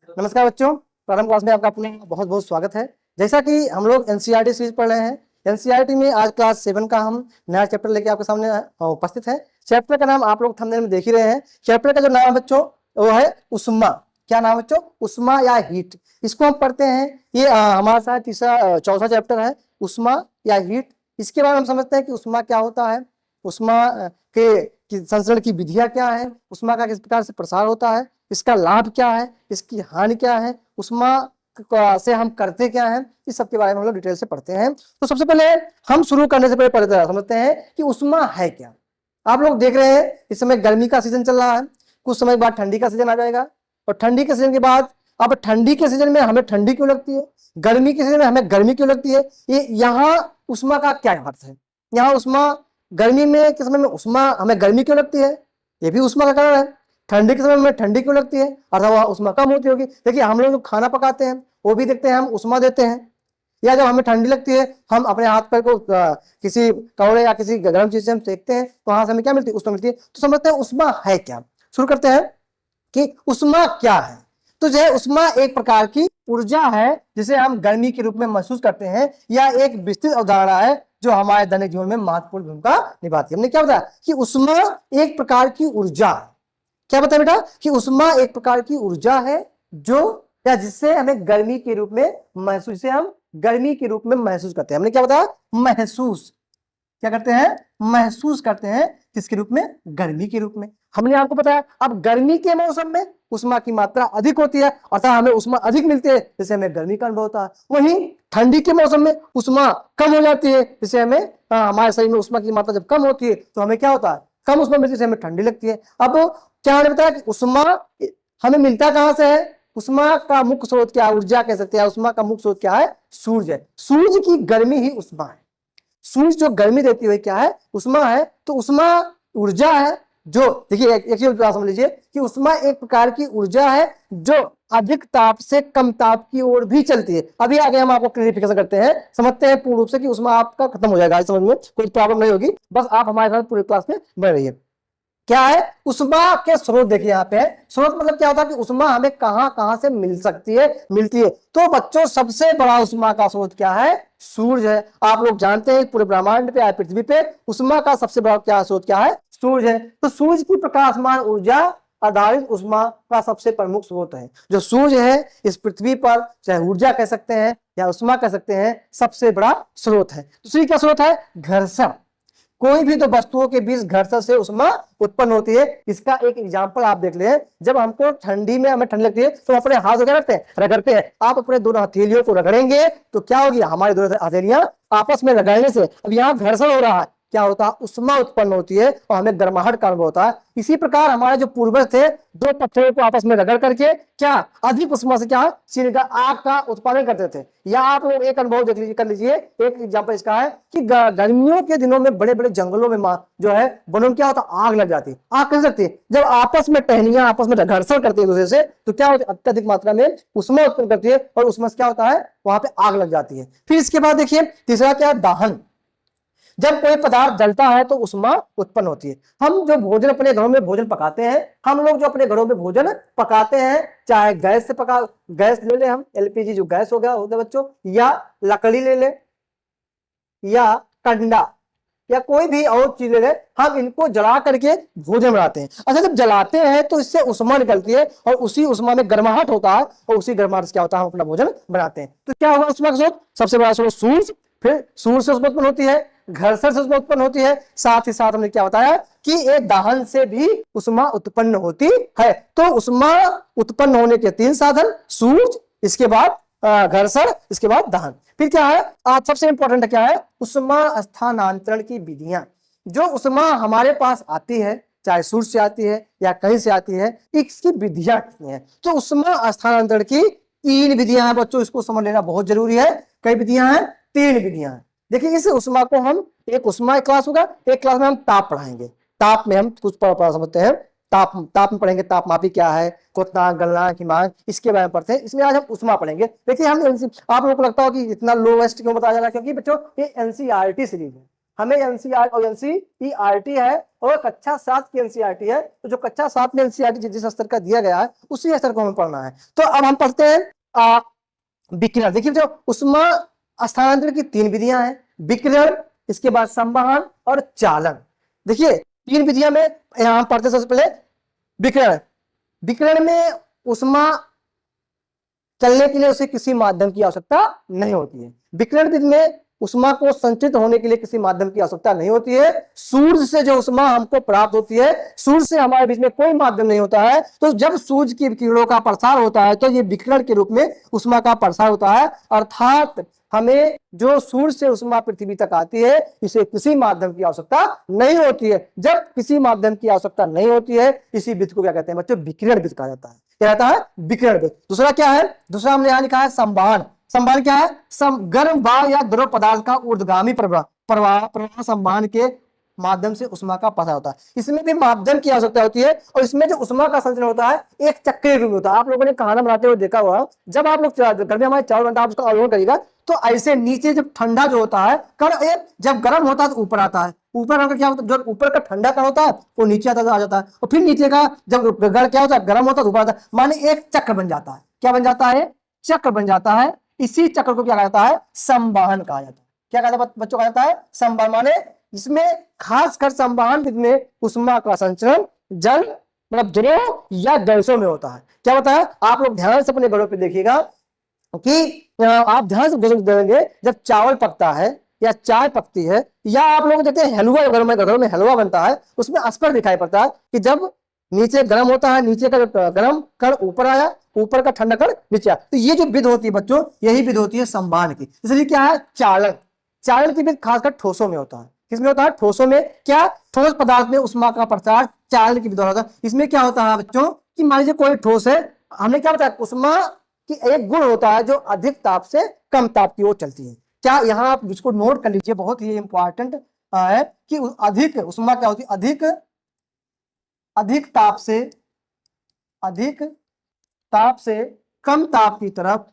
नमस्कार बच्चों, प्रारंभ क्लास में आपका अपना बहुत बहुत स्वागत है। जैसा कि हम लोग एनसीईआरटी सीरीज पढ़ रहे हैं, एनसीईआरटी में आज क्लास 7 का हम नया चैप्टर लेके आपके सामने उपस्थित है। चैप्टर का नाम आप लोग थंबनेल में देख ही रहे हैं। चैप्टर का जो नाम है बच्चों वो है उष्मा। क्या नाम है बच्चों? उष्मा या हीट। इसको हम पढ़ते हैं। ये हमारा शायद चौथा चैप्टर है, उष्मा या हीट। इसके बाद हम समझते हैं कि उष्मा क्या होता है, उष्मा के संचरण की विधियां क्या है, उष्मा का किस प्रकार से प्रसार होता है, इसका लाभ क्या है, इसकी हानि क्या है, उष्मा से हम करते क्या हैं, इस सब के बारे में हम लोग डिटेल से पढ़ते हैं। तो सबसे पहले हम शुरू करने से पहले समझते हैं कि उष्मा है क्या। आप लोग देख रहे हैं इस समय गर्मी का सीजन चल रहा है, कुछ समय बाद ठंडी का सीजन आ जाएगा, और ठंडी के सीजन के बाद अब ठंडी के सीजन में हमें ठंडी क्यों लगती है, गर्मी के सीजन में हमें गर्मी क्यों लगती है, ये यहाँ उष्मा का क्या अर्थ है। यहाँ उष्मा गर्मी में के समय में उष्मा हमें गर्मी क्यों लगती है, ये भी उष्मा का कारण है। ठंडी के समय में ठंडी क्यों लगती है, अर्थात वह उष्मा कम होती होगी। देखिए हम लोग जो खाना पकाते हैं वो भी देखते हैं हम उष्मा देते हैं, या जब हमें ठंडी लगती है हम अपने हाथ पैर को किसी कपड़े या किसी गर्म चीज से हम सेकते हैं तो वहां से हमें क्या मिलती है, उष्मा मिलती है। तो समझते हैं उष्मा है क्या। शुरू करते हैं कि उष्मा क्या है। तो जो है उष्मा एक प्रकार की ऊर्जा है जिसे हम गर्मी के रूप में महसूस करते हैं, या एक विस्तृत अवधारणा है जो हमारे दैनिक जीवन में महत्वपूर्ण भूमिका निभाती है। हमने क्या बताया कि उष्मा एक प्रकार की ऊर्जा है। क्या बताया बेटा कि उष्मा एक प्रकार की ऊर्जा है जो या जिससे हमें गर्मी के रूप में महसूस, से हम गर्मी के रूप में महसूस करते हैं। हमने क्या बताया, महसूस क्या करते हैं, महसूस करते हैं किसके रूप में, गर्मी के रूप में। हमने आपको बताया अब गर्मी के मौसम में उष्मा की मात्रा अधिक होती है, अर्थात हमें उष्मा अधिक मिलती है जिससे हमें गर्मी का अनुभव होता है। वहीं ठंडी के मौसम में उष्मा कम हो जाती है जिससे हमें हमारे शरीर में उष्मा की मात्रा जब कम होती है तो हमें क्या होता है, कम उष्मा मिलती है, हमें ठंडी लगती है। अब क्या हमने बताया कि उष्मा हमें मिलता कहां से है, उष्मा का मुख्य स्रोत क्या है, ऊर्जा कह सकते हैं। उष्मा का मुख्य स्रोत क्या है, सूर्य है। सूर्य की गर्मी ही उष्मा है। सूर्य जो गर्मी देती है क्या है, उष्मा है। तो उष्मा ऊर्जा है जो, देखिए एक चीज समझ लीजिए कि उष्मा एक प्रकार की ऊर्जा है जो अधिक ताप से कम ताप की ओर भी चलती है। अभी आगे हम आपको क्लियरिफिकेशन करते हैं, समझते हैं पूर्ण रूप से कि उष्मा आपका खत्म हो जाएगा, समझ में कोई प्रॉब्लम नहीं होगी, बस आप हमारे साथ पूरी क्लास में बने रहिए। क्या है उष्मा के स्रोत, देखिए यहाँ पे स्रोत मतलब क्या होता है कि उष्मा हमें कहां कहां से मिल सकती है, मिलती है। तो बच्चों सबसे बड़ा उष्मा का स्रोत क्या है, सूर्य है। आप लोग जानते हैं पूरे ब्रह्मांड पे, पृथ्वी पे उष्मा का सबसे बड़ा क्या स्रोत क्या है, सूर्य है। तो सूर्य की प्रकाशमान ऊर्जा आधारित उष्मा का सबसे प्रमुख स्रोत है। जो सूर्य है इस पृथ्वी पर, चाहे ऊर्जा कह सकते हैं या उष्मा कह सकते हैं, सबसे बड़ा स्रोत है। दूसरी क्या स्रोत है, घर्षण। कोई भी तो वस्तुओं के बीच घर्षण से उष्मा उत्पन्न होती है। इसका एक एग्जांपल आप देख ले, जब हमको ठंडी में हमें ठंडी लगती है तो अपने हाथ क्या रखते हैं, रगड़ते हैं। आप अपने दोनों हथेलियों को रगड़ेंगे तो क्या होगी, हमारी दोनों हथेलियां आपस में रगड़ने से अब यहाँ घर्षण हो रहा है, क्या होता है, उष्मा उत्पन्न होती है और हमें गर्माहट का अनुभव होता है। इसी प्रकार हमारे जो पूर्वज थे दो पत्थरों को आपस में रगड़ करके क्या अधिक उष्मा से क्या आग का उत्पादन करते थे। या आप लोग एक अनुभव देख लीजिए, कर लीजिए, एक एग्जांपल इसका है कि गर्मियों के दिनों में बड़े बड़े जंगलों में जो है वनों में क्या होता है, आग लग जाती है। आग कैसे लगती है, जब आपस में टहनियां आपस में घर्षण करती है दूसरे से तो क्या होता है, अत्यधिक मात्रा में उष्मा उत्पन्न करती है और उसमें क्या होता है, वहां पे आग लग जाती है। फिर इसके बाद देखिए तीसरा क्या है, दाहन। जब कोई पदार्थ जलता है तो उष्मा उत्पन्न होती है। हम जो भोजन अपने घरों में भोजन पकाते हैं, हम लोग जो अपने घरों में भोजन पकाते हैं, चाहे गैस से पका, गैस ले ले हम, एलपीजी जो गैस हो गया होता है बच्चों, या लकड़ी ले ले, या कंडा, या कोई भी और चीज ले ले, हम इनको जला करके भोजन बनाते हैं। अच्छा जब जलाते हैं तो इससे उष्मा निकलती है और उसी उष्मा में गर्माहट होता है और उसी गर्माहट से क्या होता है, हम अपना भोजन बनाते हैं। तो क्या होगा उष्मा का स्रोत, सबसे बड़ा स्रोत सूर्य, फिर सूर्य से उष्मा उत्पन्न होती है, घर्षण से उष्मा उत्पन्न होती है, साथ ही साथ हमने क्या बताया कि एक दाहन से भी उष्मा उत्पन्न होती है। तो उष्मा उत्पन्न होने के तीन साधन, सूर्य, इसके बाद घर्षण, इसके बाद दहन। फिर क्या है, आज सबसे इंपॉर्टेंट क्या है, उष्मा स्थानांतरण की विधियां। जो उष्मा हमारे पास आती है, चाहे सूर्य से आती है या कहीं से आती है, इसकी विधियां कितनी है। तो उष्मा स्थानांतरण की तीन विधियां हैं बच्चों, इसको समझ लेना बहुत जरूरी है। कई विधियां हैं, तीन विधियां हैं। देखिए इस उष्मा को हम, एक उष्मा क्लास होगा, एक क्लास में हम ताप पढ़ाएंगे। ताप में हम कुछ समझते हैं, ताप में पढ़ेंगे तापमापी क्या है, क्वथनांक, गलनांक, हिमांक, इसके बारे में पढ़ते हैं। इसमें आज हम उष्मा पढ़ेंगे। देखिए हम आप लोगों को लगता हो कि इतना लोवेस्ट क्यों बताया जा रहा है, क्योंकि बच्चों ये एनसीईआरटी सीरीज है। हमें एनसीआर और एनसीईआरटी है और कक्षा 7 की एनसीईआरटी है, तो जो कक्षा 7 में एनसीईआरटी जिस स्तर का दिया गया है उसी स्तर को हमें पढ़ना है। तो अब हम पढ़ते हैं विकिरण। देखिए जो उष्मा स्थानांतरण की 3 विधियां हैं, विकिरण, इसके बाद संवहन और चालन। देखिए 3 विधियां में यहां पढ़ते सबसे पहले विकिरण। विकिरण में उष्मा चलने के लिए उसे किसी माध्यम की आवश्यकता नहीं होती है। विकिरण विधि में उष्मा को संचित होने के लिए किसी माध्यम की आवश्यकता नहीं होती है। सूर्य से जो उष्मा हमको प्राप्त होती है, सूर्य से हमारे बीच में कोई माध्यम नहीं होता है, तो जब सूर्य की किरणों का प्रसार होता है तो ये विकिरण के रूप में उष्मा का प्रसार होता है। अर्थात हमें जो सूर्य से उष्मा पृथ्वी तक आती है, इसे किसी माध्यम की आवश्यकता नहीं होती है। जब किसी माध्यम की आवश्यकता नहीं होती है, इसी विधि को क्या कहते हैं बच्चों? विकिरण विधि कहा जाता है। क्या कहता है? विकिरण विधि। दूसरा क्या है? दूसरा हमने यहां लिखा है संवहन। संवहन क्या है? गर्म वायु या द्रव पदार्थ का ऊर्ध्वगामी प्रवाह संवहन के माध्यम से उष्मा का प्रसार होता है। इसमें भी माध्यम की आवश्यकता होती है और इसमें जो उष्मा का संचरण होता है एक चक्रीय रूप में होता है। आप लोगों ने खाना बनाते हुए देखा होगा, जब आप लोग घर में हमारे चावल बनता है, आप उसका अवलोकन करिएगा तो ऐसे नीचे जब ठंडा जो होता है कण, जब गर्म होता है तो ऊपर आता है, ऊपर आकर क्या होता है, जो ऊपर का ठंडा कण होता है वो नीचे आ जाता है और फिर नीचे का जब गढ़ क्या होता है, गर्म होता है तो ऊपर आता है। माने एक चक्र बन जाता है। क्या बन जाता है? चक्र बन जाता है। इसी चक्र को क्या कहता है? संवहन कहा जाता है। क्या कहता है बच्चों? कहा जाता है संवहन। माने इसमें खासकर संवहन में उष्मा का संचरण जल मतलब जलों या गैसों में होता है। क्या होता है? आप लोग ध्यान से अपने घरों पे देखिएगा कि आप ध्यान से देखेंगे, जब चावल पकता है या चाय पकती है या आप लोग देखते हैं हलवा, घरों में हलवा बनता है, उसमें स्पष्ट दिखाई पड़ता है कि जब नीचे गर्म होता है, नीचे का गर्म कण ऊपर आया, ऊपर का ठंडा कण नीचे आया। तो ये जो विधि होती है बच्चों, यही विधि होती है संवहन की। इसलिए क्या है? चालन। चालन की विधि खासकर ठोसों में होता है। किसमें होता है? ठोसों में। क्या? ठोस पदार्थ में उष्मा का प्रसार चालन की विधि होता है। इसमें क्या होता है बच्चों कि मान लीजिए कोई ठोस है, हमने क्या बताया? उष्मा की एक गुण होता है जो अधिक ताप से कम ताप की ओर चलती है। क्या? यहाँ आप इसको नोट कर लीजिए, बहुत ही इंपॉर्टेंट है कि अधिक उष्मा क्या होती है? अधिक ताप से कम ताप की तरफ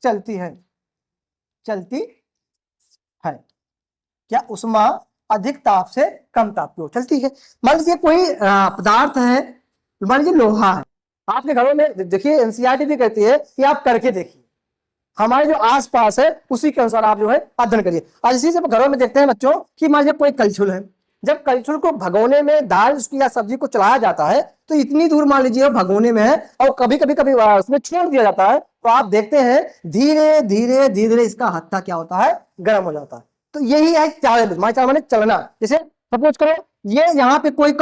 चलती है। क्या? उष्मा अधिक ताप से कम ताप की ओर चलती है। मान लीजिए कोई पदार्थ है, मान लीजिए लोहा है, आपके घरों में देखिए एनसीईआरटी भी कहती है कि आप करके देखिए, हमारे जो आसपास है उसी के अनुसार आप जो है अध्ययन करिए। आज इसी से घरों में देखते हैं बच्चों कि मान लीजिए कोई कलछुल है, जब कलछुल को भगोने में दाल या सब्जी को चलाया जाता है तो इतनी दूर मान लीजिए भगोने में है और कभी कभी उसमें छोड़ दिया जाता है, तो आप देखते हैं धीरे धीरे इसका हत्था क्या होता है? गर्म हो जाता है। तो यही है चालन माने चलना। जैसे सपोज करो ये यहाँ पे कोई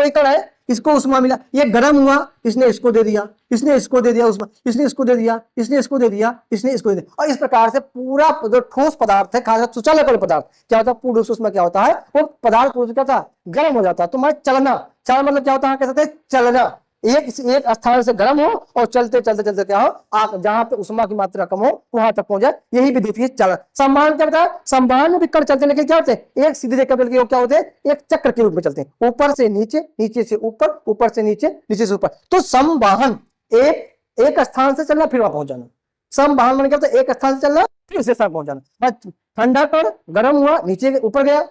कण है, इसको उष्मा मिला, ये गर्म हुआ, इसने इसको दे दिया, इसने इसको दे दिया उष्मा, इसने इसको दे दिया, इसने इसको दे दिया, इसने इसको दे दिया, और इस प्रकार से पूरा जो ठोस पदार्थ है, खासकर सुचालक पदार्थ क्या होता है? पूर्ण उसमें क्या होता है? वो पदार्थ पूर्ण क्या था? गर्म हो जाता है। तो चलना मतलब क्या होता है? कह सकते हैं चलना। एक स्थान से गर्म हो और चलते क्या हो, जहां पे उष्मा की मात्रा कम हो वहां तक पहुंच जाए, यही विधि थी चलन। संवहन क्या बताया? संवहन में भी कण चलते हैं, लेकिन क्या होते हैं? एक सीधी रेखा पे क्या होते हैं? एक चक्र के रूप में चलते हैं, ऊपर से नीचे, नीचे से ऊपर, ऊपर से नीचे, नीचे से ऊपर। तो संवहन एक स्थान से चलना फिर वहां पहुंच जाना। संवहन मैंने क्या होता है? एक स्थान से चलना फिर उसे स्थान पहुंच जाना। ठंडा कण गर्म हुआ, नीचे ऊपर गया,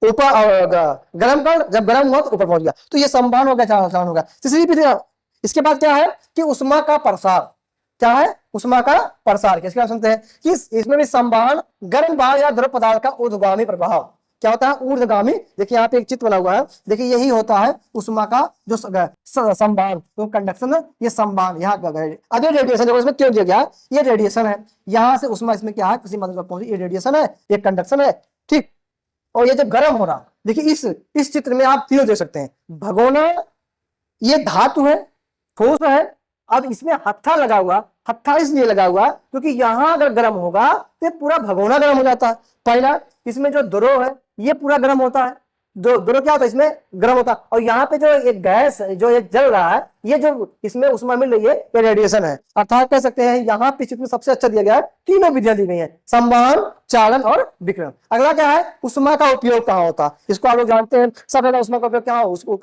ऊपर गर्म कण जब गर्म हुआ तो ऊपर पहुंच गया, तो ये संवहन हो गया, चालन हो गया। तीसरी विधि इसके बाद क्या है कि उष्मा का प्रसार। क्या है? उष्मा का प्रसार। किसके बारे में सुनते हैं कि इसमें भी संवहन गर्म वायु या द्रव पदार्थ का ऊर्ध्वगामी प्रभाव। क्या होता है? ऊर्ध्वगामी। देखिए यहाँ पे एक चित्र बना हुआ है, देखिए यही होता है उष्मा का जो संवहन, तो कंडक्शन, ये संवहन। यहाँ अब ये रेडिएशन देखो इसमें क्यों दिया गया? ये रेडिएशन है, यहाँ से उष्मा इसमें क्या है? किसी मतलब पहुंची, ये रेडिएशन है, ये कंडक्शन है, ठीक। और ये जब गर्म हो रहा, देखिए इस चित्र में आप तीनों देख सकते हैं। भगोना ये धातु है, ठोस है, अब इसमें हत्था लगा हुआ, हत्था इसलिए लगा हुआ क्योंकि यहां अगर गर्म होगा तो पूरा भगोना गर्म हो जाता है। पहला, इसमें जो द्रव है ये पूरा गर्म होता है, द्रव क्या होता है? इसमें गर्म होता है। और यहाँ पे जो एक गैस जो ये जल रहा है, ये जो इसमें उष्मा मिल रही है, ये रेडिएशन है। अर्थात कह सकते हैं यहाँ पे चित्र में सबसे अच्छा दिया गया है, तीनों विधियां दी गई है, संवहन, चालन और विकिरण। अगला क्या है? उष्मा का उपयोग कहाँ होता है? इसको आप लोग जानते हैं सब। उष्मा का उपयोग क्या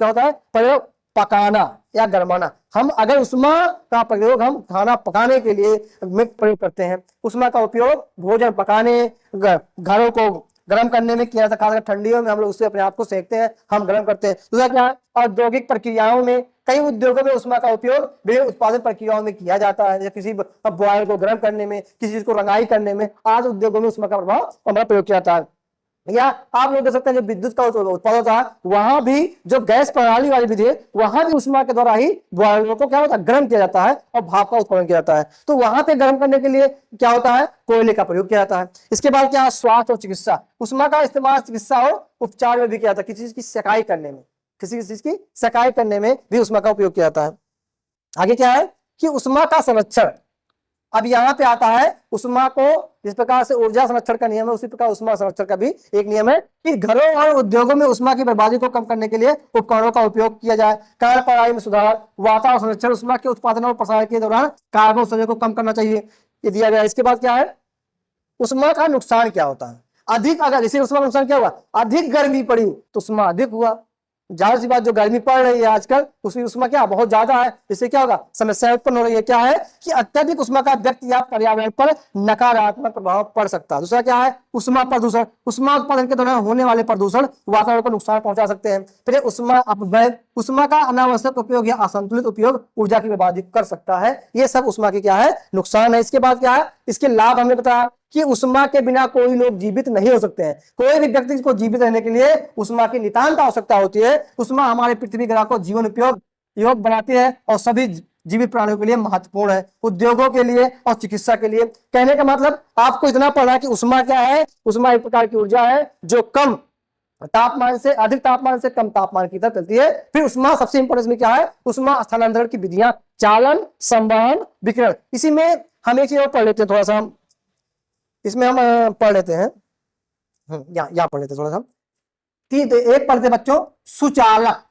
होता है? पकाना या गरमाना। हम अगर उष्मा का प्रयोग हम खाना पकाने के लिए में प्रयोग करते हैं, उष्मा का उपयोग भोजन पकाने, घरों को गर्म करने में किया जाता है। खासकर ठंडियों में हम लोग उससे अपने आप को सेकते हैं, हम गर्म करते हैं। दूसरा क्या है, औद्योगिक प्रक्रियाओं में, कई उद्योगों में उष्मा का उपयोग विभिन्न उत्पादन प्रक्रियाओं में किया जाता है, जैसे किसी बॉयल को गर्म करने में, किसी चीज को रंगाई करने में, आज उद्योगों में उष्मा का प्रभाव हमारा प्रयोग किया जाता है। या आप लोग देख सकते हैं जो विद्युत का उत्पादन होता है, वहां भी जो गैस प्रणाली वाली विधि है, वहां भी उष्मा के द्वारा ही बॉयलरों को क्या होता है, गर्म किया जाता है और भाप का उत्पादन किया जाता है। तो वहां पे गर्म करने के लिए क्या होता है, कोयले का प्रयोग किया जाता है। इसके बाद क्या है, स्वास्थ्य और चिकित्सा, उष्मा का इस्तेमाल चिकित्सा और उपचार में भी किया जाता है। किसी चीज की सकाई करने में, किसी चीज की सकाई करने में भी उष्मा का उपयोग किया जाता है। आगे क्या है कि उष्मा का संरक्षण। अब यहाँ पे आता है उष्मा को, जिस प्रकार से ऊर्जा संरक्षण का नियम है, उसी प्रकार उष्मा संरक्षण का भी एक नियम है कि घरों और उद्योगों में उष्मा की बर्बादी को कम करने के लिए उपकरणों का उपयोग किया जाए। कार्य प्रणाली में सुधार, वातावरण संरक्षण, उष्मा के उत्पादन और प्रसार के दौरान कार्बन उत्सर्जन को कम करना चाहिए, ये दिया गया। इसके बाद क्या है, उष्मा का नुकसान क्या होता है। अधिक, अगर इसी उष्मा का नुकसान क्या हुआ, अधिक गर्मी पड़ी तो उष्मा अधिक हुआ। जाहिर सी बात, जो गर्मी पड़ रही है आजकल, उसकी उष्मा क्या बहुत ज्यादा है, इससे क्या होगा, समस्या उत्पन्न हो रही है। क्या है कि अत्यधिक उष्मा का व्यक्ति या पर्यावरण पर नकारात्मक प्रभाव पड़ सकता है। दूसरा क्या है, उष्मा प्रदूषण, उष्मा उत्पादन के दौरान होने वाले प्रदूषण वातावरण को नुकसान पहुंचा सकते हैं। फिर उष्मा अपव्यय, उष्मा का अनावश्यक उपयोग या असंतुलित उपयोग ऊर्जा की बर्बादी कर सकता है। ये सब उष्मा की क्या है, नुकसान है। इसके बाद क्या है, इसके लाभ हमने बताया कि उष्मा के बिना कोई लोग जीवित नहीं हो सकते हैं। कोई भी व्यक्ति को जीवित रहने के लिए उष्मा की नितांत आवश्यकता होती है। उष्मा हमारे पृथ्वी ग्रह को जीवन उपयोग योग बनाती है और सभी जीवित प्राणियों के लिए महत्वपूर्ण है, उद्योगों के लिए और चिकित्सा के लिए। कहने का मतलब आपको इतना पढ़ना है कि उष्मा क्या है, उष्मा एक प्रकार की ऊर्जा है जो कम तापमान से अधिक तापमान से कम तापमान की तरफ चलती है। फिर उष्मा सबसे इंपॉर्टेंट में क्या है, उष्मा स्थानांतरण की विधियां, चालन, संवहन, विकिरण। इसी में हम एक चीज और पढ़ लेते हैं, थोड़ा सा इसमें हम पढ़ लेते हैं, यहाँ पढ़ लेते हैं थोड़ा सा। एक पढ़ते बच्चों सुचालक,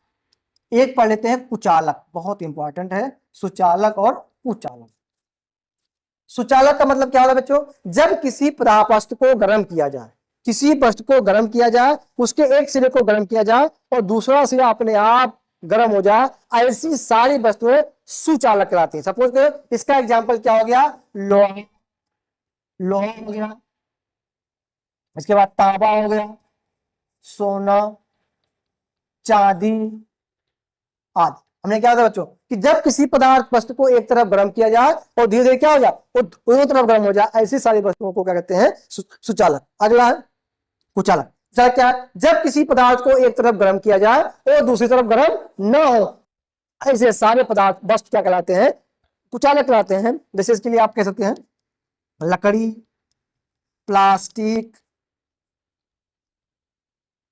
एक पढ़ लेते हैं कुचालक, बहुत इंपॉर्टेंट है सुचालक और कुचालक। सुचालक का मतलब क्या होगा बच्चों, जब किसी वस्तु को गर्म किया जाए, किसी वस्तु को गर्म किया जाए, उसके एक सिरे को गर्म किया जाए और दूसरा सिरा अपने आप गर्म हो जाए, ऐसी सारी वस्तुएं सुचालक कहलाती हैं। सपोज करो इसका एग्जांपल क्या हो गया, लोहा, लोहा हो गया, इसके बाद तांबा हो गया, सोना, चांदी आदि। हमने क्या बच्चों कि जब किसी पदार्थ वस्तु को एक तरफ गर्म किया जाए और धीरे धीरे क्या हो जाए वो दोनों तरफ गर्म हो जाए, ऐसी सारी वस्तुओं को क्या कहते हैं, सुचालक। अगला है कुचालक। क्या है, जब किसी पदार्थ को एक तरफ गर्म किया जाए और दूसरी तरफ गर्म न हो, ऐसे सारे पदार्थ वस्तु क्या कहलाते हैं, कुचालक कहलाते हैं। जैसे इसके लिए आप कह सकते हैं लकड़ी, प्लास्टिक,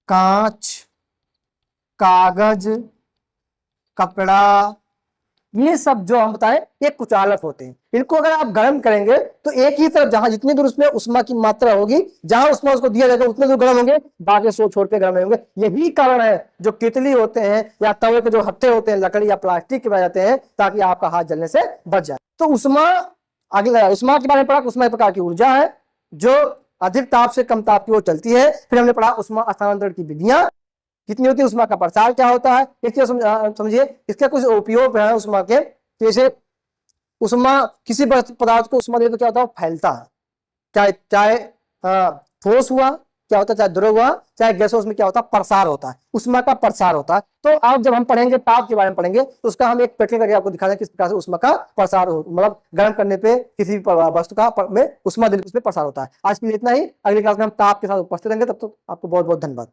कांच, कागज, कपड़ा, ये सब जो हम बताएं ये कुचालक होते हैं। इनको अगर आप गर्म करेंगे तो एक ही तरफ जहां जितनी दूर उसमें उष्मा की मात्रा होगी, जहां उष्मा उसको दिया जाएगा उतने दूर गर्म होंगे, बाकी सो छोड़ के गर्म होंगे। यही कारण है जो केतली होते हैं या तवे के जो हत्थे होते हैं लकड़ी या प्लास्टिक के बन जाते हैं, ताकि आपका हाथ जलने से बच जाए। तो उष्मा, अगला उष्मा के बारे में पढ़ा, उष्मा एक प्रकार की ऊर्जा है जो अधिक ताप से कम ताप की ओर चलती है। फिर हमने पढ़ा उष्मा स्थानांतरण की विधियां कितनी होती है, उष्मा का प्रसार क्या होता है, इसके समझिए इसके कुछ उपयोग है उष्मा के। जैसे उष्मा किसी पदार्थ को उष्मा दे तो क्या होता है, फैलता है, चाहे ठोस हुआ क्या होता है, चाहे द्रव हुआ चाहे गैस, उसमें क्या होता है, प्रसार होता है, उष्मा का प्रसार होता है। तो आप जब हम पढ़ेंगे ताप के बारे में पढ़ेंगे तो उसका हम एक प्रैक्टिकल करके आपको दिखा दें किस प्रकार से उष्मा का प्रसार हो, मतलब गर्म करने पे किसी वस्तु का में उष्मा देने पे प्रसार होता है। आज के लिए इतना ही, अगली क्लास में हम ताप के साथ उपस्थित रहेंगे। तब तक आपको बहुत बहुत धन्यवाद।